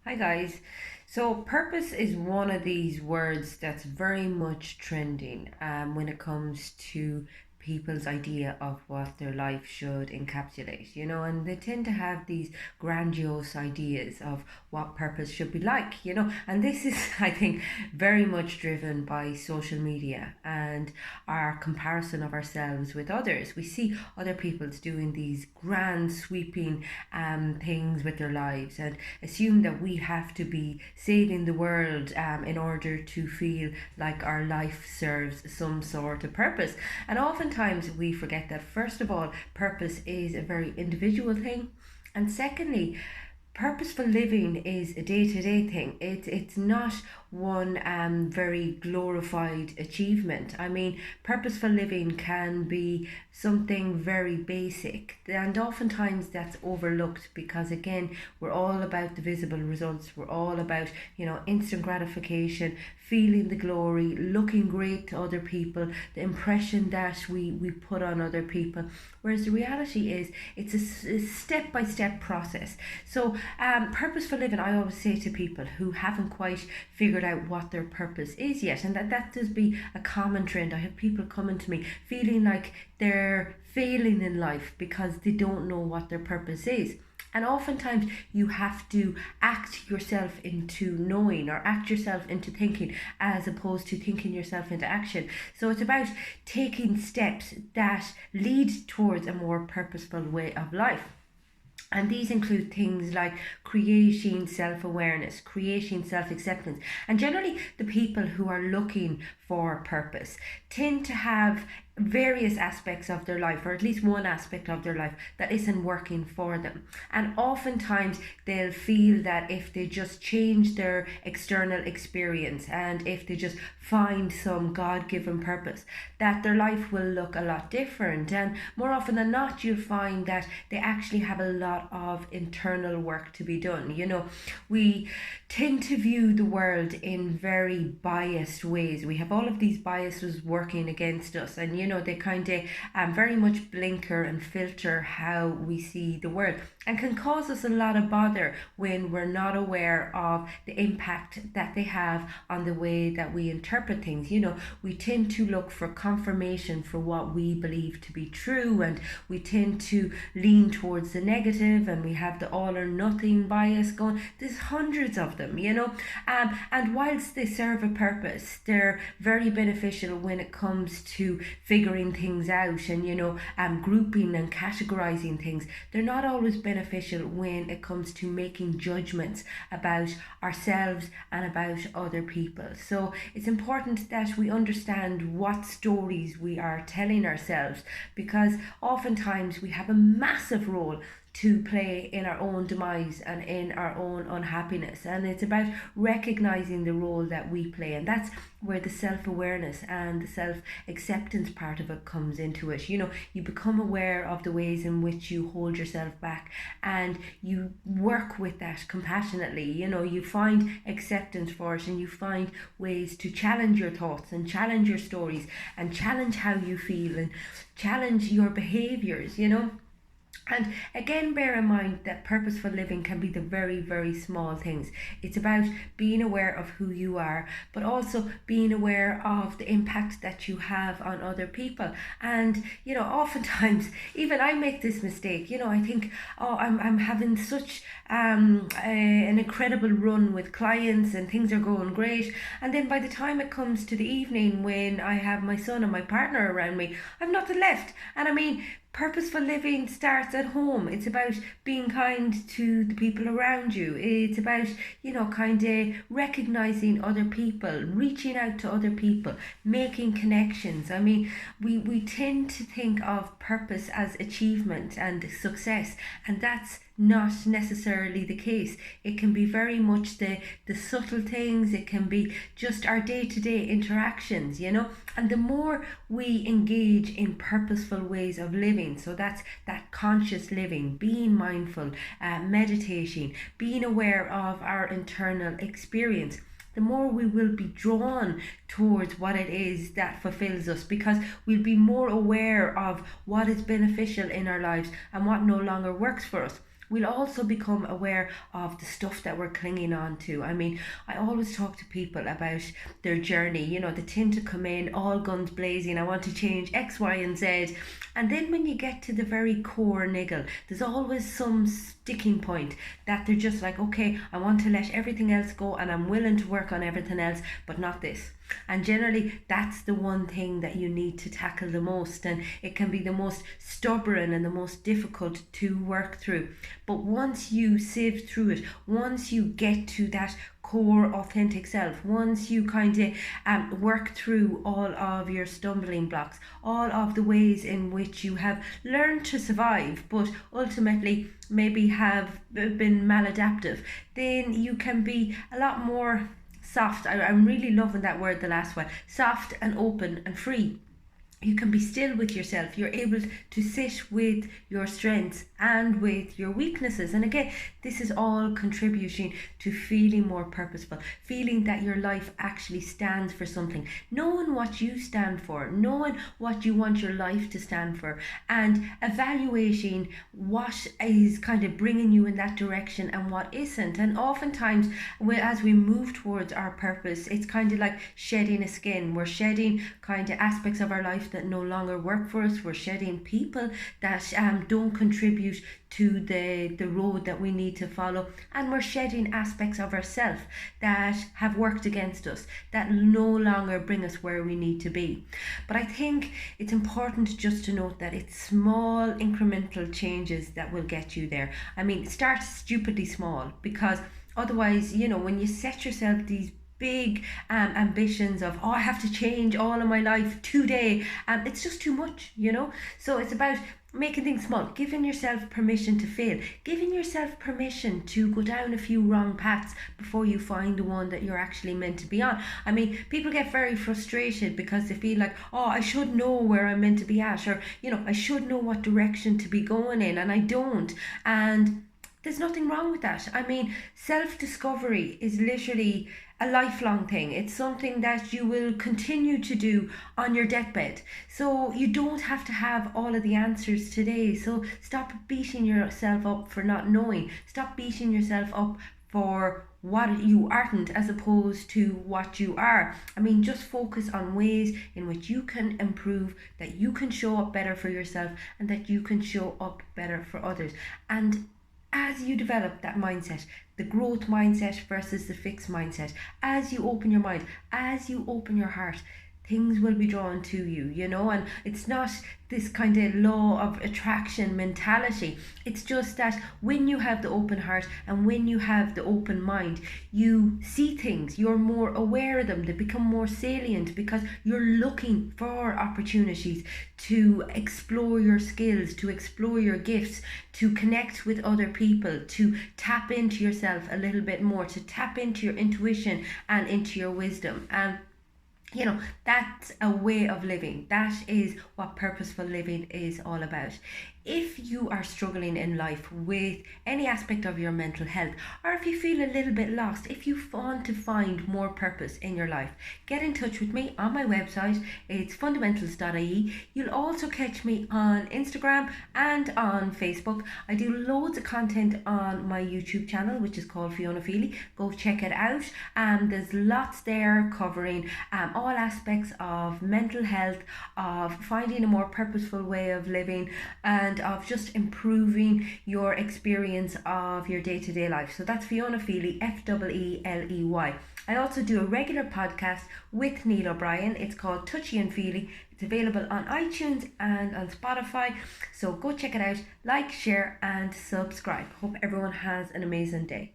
Hi guys. So purpose is one of these words that's very much trending when it comes to people's idea of what their life should encapsulate, and they tend to have these grandiose ideas of what purpose should be like, and this is, I think, very much driven by social media and our comparison of ourselves with others. We see other people's doing these grand sweeping things with their lives and assume that we have to be saving the world in order to feel like our life serves some sort of purpose. And oftentimes we forget that, first of all, purpose is a very individual thing. And secondly, purposeful living is a day-to-day thing. It's not one very glorified achievement. I mean, purposeful living can be something very basic, and oftentimes that's overlooked because, again, we're all about the visible results. We're all about, instant gratification, feeling the glory, looking great to other people, the impression that we put on other people. Whereas the reality is, it's a step-by-step process. So purposeful living, I always say to people who haven't quite figured out what their purpose is yet, and that does be a common trend. I have people coming to me feeling like they're failing in life because they don't know what their purpose is. And oftentimes you have to act yourself into knowing or act yourself into thinking as opposed to thinking yourself into action. So it's about taking steps that lead towards a more purposeful way of life. And these include things like creating self awareness, creating self acceptance. And generally, the people who are looking for purpose tend to have various aspects of their life, or at least one aspect of their life, that isn't working for them. And oftentimes they'll feel that if they just change their external experience and if they just find some God given purpose, that their life will look a lot different. And more often than not, you'll find that they actually have a lot of internal work to be done. We tend to view the world in very biased ways. We have all of these biases working against us, and they kind of very much blinker and filter how we see the world, and can cause us a lot of bother when we're not aware of the impact that they have on the way that we interpret things. We tend to look for confirmation for what we believe to be true, and we tend to lean towards the negative, and we have the all or nothing bias going. There's hundreds of them, and whilst they serve a purpose, they're very beneficial when it comes to figuring things out and grouping and categorizing things. They're not always beneficial when it comes to making judgments about ourselves and about other people. So it's important that we understand what stories we are telling ourselves, because oftentimes we have a massive role to play in our own demise and in our own unhappiness. And it's about recognizing the role that we play. And that's where the self-awareness and the self-acceptance part of it comes into it. You become aware of the ways in which you hold yourself back, and you work with that compassionately. You find acceptance for it, and you find ways to challenge your thoughts and challenge your stories and challenge how you feel and challenge your behaviors. And again, bear in mind that purposeful living can be the very, very small things. It's about being aware of who you are, but also being aware of the impact that you have on other people. And, oftentimes, even I make this mistake. I think, oh, I'm having such an incredible run with clients and things are going great. And then by the time it comes to the evening when I have my son and my partner around me, I've nothing left. And I mean, purposeful living starts at home. It's about being kind to the people around you. It's about, kind of recognizing other people, reaching out to other people, making connections. I mean, we tend to think of purpose as achievement and success, and that's not necessarily the case. It can be very much the subtle things. It can be just our day-to-day interactions, and the more we engage in purposeful ways of living, so that's that conscious living, being mindful, meditating, being aware of our internal experience, the more we will be drawn towards what it is that fulfills us, because we'll be more aware of what is beneficial in our lives and what no longer works for us. we'll also become aware of the stuff that we're clinging on to. I mean, I always talk to people about their journey. You know, they tend to come in all guns blazing, I want to change X, Y, and Z. And then when you get to the very core niggle, there's always some sticking point that they're just like, okay, I want to let everything else go and I'm willing to work on everything else, but not this. And generally, that's the one thing that you need to tackle the most, and it can be the most stubborn and the most difficult to work through. But once you sieve through it, once you get to that core authentic self, once you kind of work through all of your stumbling blocks, all of the ways in which you have learned to survive but ultimately maybe have been maladaptive, then you can be a lot more soft. I'm really loving that word, the last one. Soft and open and free. You can be still with yourself. You're able to sit with your strengths and with your weaknesses. And again, this is all contributing to feeling more purposeful, feeling that your life actually stands for something, knowing what you stand for, knowing what you want your life to stand for, and evaluating what is kind of bringing you in that direction and what isn't. And oftentimes, as we move towards our purpose, it's kind of like shedding a skin. We're shedding kind of aspects of our life that no longer work for us. We're shedding people that don't contribute to the road that we need to follow, and we're shedding aspects of ourselves that have worked against us, that no longer bring us where we need to be. But I think it's important just to note that it's small incremental changes that will get you there. I mean, start stupidly small, because otherwise, you know, when you set yourself these big ambitions of, oh, I have to change all of my life today, it's just too much, you know. So it's about making things small, giving yourself permission to fail, giving yourself permission to go down a few wrong paths before you find the one that you're actually meant to be on. I mean, people get very frustrated because they feel like, oh, I should know where I'm meant to be at, or, you know, I should know what direction to be going in, and I don't. And there's nothing wrong with that. I mean, self-discovery is literally a lifelong thing. It's something that you will continue to do on your deathbed. So you don't have to have all of the answers today. So stop beating yourself up for not knowing. Stop beating yourself up for what you aren't as opposed to what you are. I mean, just focus on ways in which you can improve, that you can show up better for yourself, and that you can show up better for others. And as you develop that mindset, the growth mindset versus the fixed mindset, as you open your mind, as you open your heart, things will be drawn to you, you know. And it's not this kind of law of attraction mentality. It's just that when you have the open heart and when you have the open mind, you see things, you're more aware of them, they become more salient because you're looking for opportunities to explore your skills, to explore your gifts, to connect with other people, to tap into yourself a little bit more, to tap into your intuition and into your wisdom. And you know, that's a way of living. That is what purposeful living is all about. If you are struggling in life with any aspect of your mental health, or if you feel a little bit lost, if you want to find more purpose in your life, get in touch with me on my website. It's fundamentals.ie. You'll also catch me on Instagram and on Facebook. I do loads of content on my YouTube channel, which is called Fiona Feely. Go check it out. There's lots there covering all aspects of mental health, of finding a more purposeful way of living, and of just improving your experience of your day-to-day life. So that's Fiona Feely, Feely. I also do a regular podcast with Neil O'Brien. It's called Touchy and Feely. It's available on iTunes and on Spotify. So go check it out, like, share, and subscribe. Hope everyone has an amazing day.